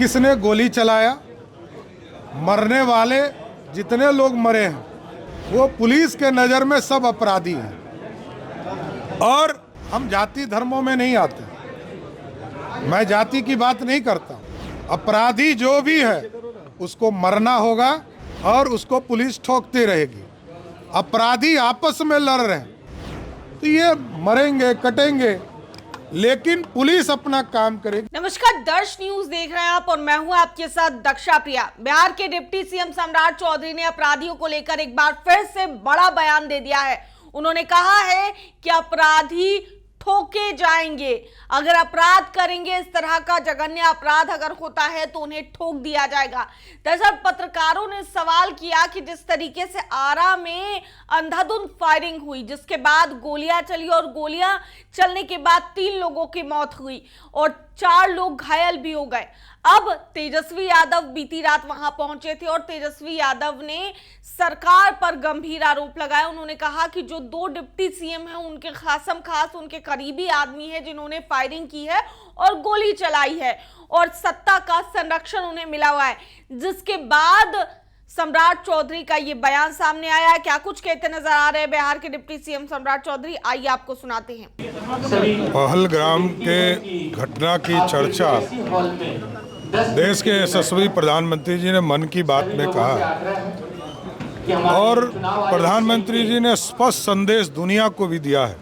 किसने गोली चलाया, मरने वाले जितने लोग मरे हैं वो पुलिस के नज़र में सब अपराधी हैं। और हम जाति धर्मों में नहीं आते, मैं जाति की बात नहीं करता। अपराधी जो भी है उसको मरना होगा और उसको पुलिस ठोकती रहेगी। अपराधी आपस में लड़ रहे हैं तो ये मरेंगे कटेंगे, लेकिन पुलिस अपना काम करेगी। नमस्कार, दर्श न्यूज देख रहे हैं आप और मैं हूं आपके साथ दक्षा प्रिया। बिहार के डिप्टी सीएम सम्राट चौधरी ने अपराधियों को लेकर एक बार फिर से बड़ा बयान दे दिया है। उन्होंने कहा है कि अपराधी ठोके जाएंगे। अगर अपराध करेंगे, इस तरह का जघन्य अपराध अगर होता है तो उन्हें ठोक दिया जाएगा। दरअसल पत्रकारों ने सवाल किया कि जिस तरीके से आरा में अंधाधुंध फायरिंग हुई, जिसके बाद गोलियां चली और गोलियां चलने के बाद 3 लोगों की मौत हुई और 4 लोग घायल भी हो गए। अब तेजस्वी यादव बीती रात वहां पहुंचे थे और तेजस्वी यादव ने सरकार पर गंभीर आरोप लगाया। उन्होंने कहा कि जो 2 डिप्टी सीएम हैं उनके खासम खास उनके करीबी आदमी है जिन्होंने फायरिंग की है और गोली चलाई है और सत्ता का संरक्षण उन्हें मिला हुआ है। जिसके बाद सम्राट चौधरी का ये बयान सामने आया है। क्या कुछ कहते नजर आ रहे हैं बिहार के डिप्टी सीएम सम्राट चौधरी, आइए आपको सुनाते हैं। पहलगाम के घटना की चर्चा देश के यशस्वी प्रधानमंत्री जी ने मन की बात में कहा और प्रधानमंत्री जी ने स्पष्ट संदेश दुनिया को भी दिया है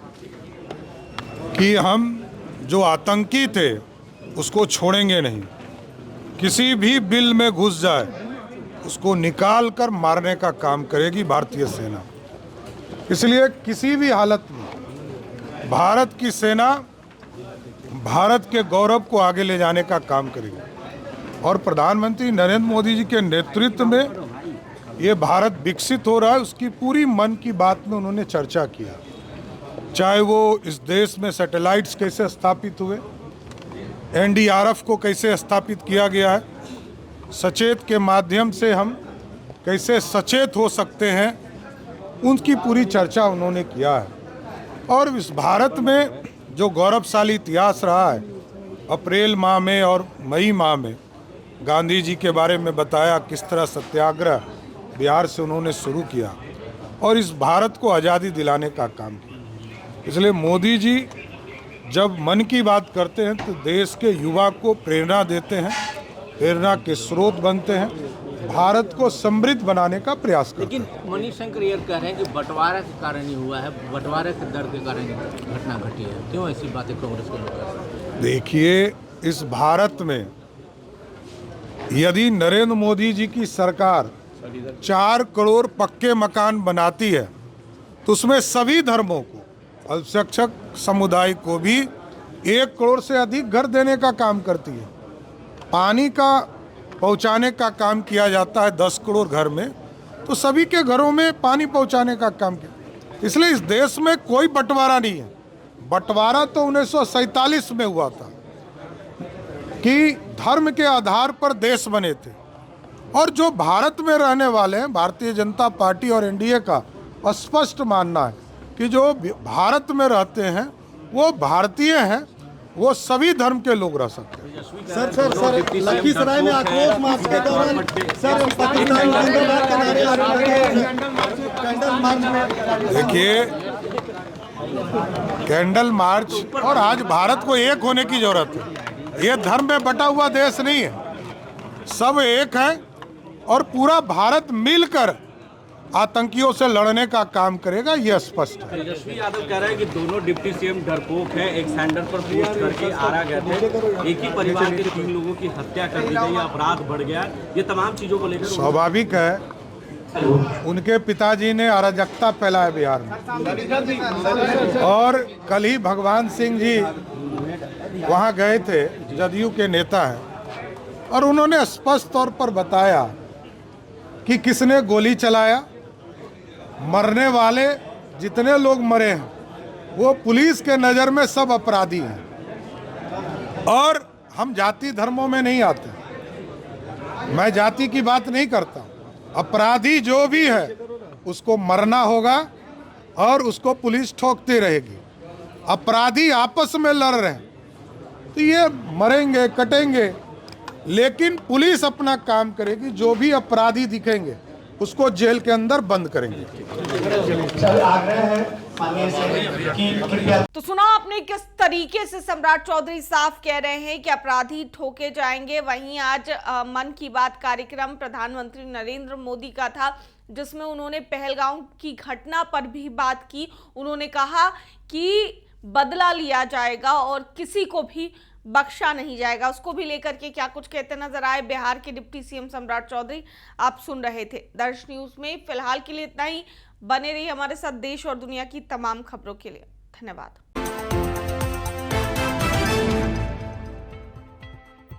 कि हम जो आतंकी थे उसको छोड़ेंगे नहीं। किसी भी बिल में घुस जाए उसको निकाल कर मारने का काम करेगी भारतीय सेना। इसलिए किसी भी हालत में भारत की सेना भारत के गौरव को आगे ले जाने का काम करेगी और प्रधानमंत्री नरेंद्र मोदी जी के नेतृत्व में ये भारत विकसित हो रहा है, उसकी पूरी मन की बात में उन्होंने चर्चा किया। चाहे वो इस देश में सैटेलाइट्स कैसे स्थापित हुए, एनडीआरएफ को कैसे स्थापित किया गया है, सचेत के माध्यम से हम कैसे सचेत हो सकते हैं, उनकी पूरी चर्चा उन्होंने किया है। और इस भारत में जो गौरवशाली इतिहास रहा है, अप्रैल माह में और मई माह में गांधी जी के बारे में बताया, किस तरह सत्याग्रह बिहार से उन्होंने शुरू किया और इस भारत को आज़ादी दिलाने का काम किया। इसलिए मोदी जी जब मन की बात करते हैं तो देश के युवा को प्रेरणा देते हैं, प्रेरणा के स्रोत बनते हैं, भारत को समृद्ध बनाने का प्रयास करते हैं। लेकिन मनीष शंकर ये कह रहे हैं कि बंटवारा के कारण ही हुआ है, बंटवारा के डर के कारण घटना घटी है। क्यों ऐसी बातें कांग्रेस के लोग कर रहे हैं? देखिए, इस भारत में यदि नरेंद्र मोदी जी की सरकार 4 करोड़ पक्के मकान बनाती है तो उसमें सभी धर्मों को, अल्पसंख्यक समुदाय को भी 1 करोड़ से अधिक घर देने का काम करती है। पानी का पहुंचाने का काम किया जाता है 10 करोड़ घर में, तो सभी के घरों में पानी पहुंचाने का काम किया। इसलिए इस देश में कोई बंटवारा नहीं है। बंटवारा तो 1947 में हुआ था कि धर्म के आधार पर देश बने थे। और जो भारत में रहने वाले हैं, भारतीय जनता पार्टी और एनडीए का स्पष्ट मानना है कि जो भारत में रहते हैं वो भारतीय हैं, वो सभी धर्म के लोग रह सकते हैं। सर लखीसराय में आक्रोश मार्च के दौरान देखिए, कैंडल मार्च और आज भारत को एक होने की जरूरत है। ये धर्म में बटा हुआ देश नहीं है, सब एक है और पूरा भारत मिलकर आतंकियों से लड़ने का काम करेगा, यह स्पष्ट है। तेजस्वी यादव कह रहे हैं कि दोनों डिप्टी सीएम डरपोक हैं, एक सैंडर पर पोस्ट करके आरा गए थे, एक ही परिवार के 3 लोगों की हत्या कर दी गई, अपराध बढ़ गया। ये तमाम चीजों को लेकर स्वाभाविक है, उनके पिताजी ने अराजकता फैलाया बिहार में। और कल ही भगवान सिंह जी वहाँ गए थे, जदयू के नेता हैं, और उन्होंने स्पष्ट तौर पर बताया कि किसने गोली चलाया, मरने वाले जितने लोग मरे हैं वो पुलिस के नज़र में सब अपराधी हैं। और हम जाति धर्मों में नहीं आते, मैं जाति की बात नहीं करता। अपराधी जो भी है उसको मरना होगा और उसको पुलिस ठोकती रहेगी। अपराधी आपस में लड़ रहे हैं तो ये मरेंगे कटेंगे, लेकिन पुलिस अपना काम करेगी, जो भी अपराधी दिखेंगे उसको जेल के अंदर बंद करेंगे। तो सुना आपने किस तरीके से सम्राट चौधरी साफ कह रहे हैं कि अपराधी ठोके जाएंगे। वहीं आज मन की बात कार्यक्रम प्रधानमंत्री नरेंद्र मोदी का था, जिसमें उन्होंने पहलगाम की घटना पर भी बात की। उन्होंने कहा कि बदला लिया जाएगा और किसी को भी बख्शा नहीं जाएगा। उसको भी लेकर के क्या कुछ कहते नजर आए बिहार के डिप्टी सीएम सम्राट चौधरी, आप सुन रहे थे दर्श न्यूज में। फिलहाल के लिए इतना ही। बने रहिए हमारे साथ देश और दुनिया की तमाम खबरों के लिए। धन्यवाद।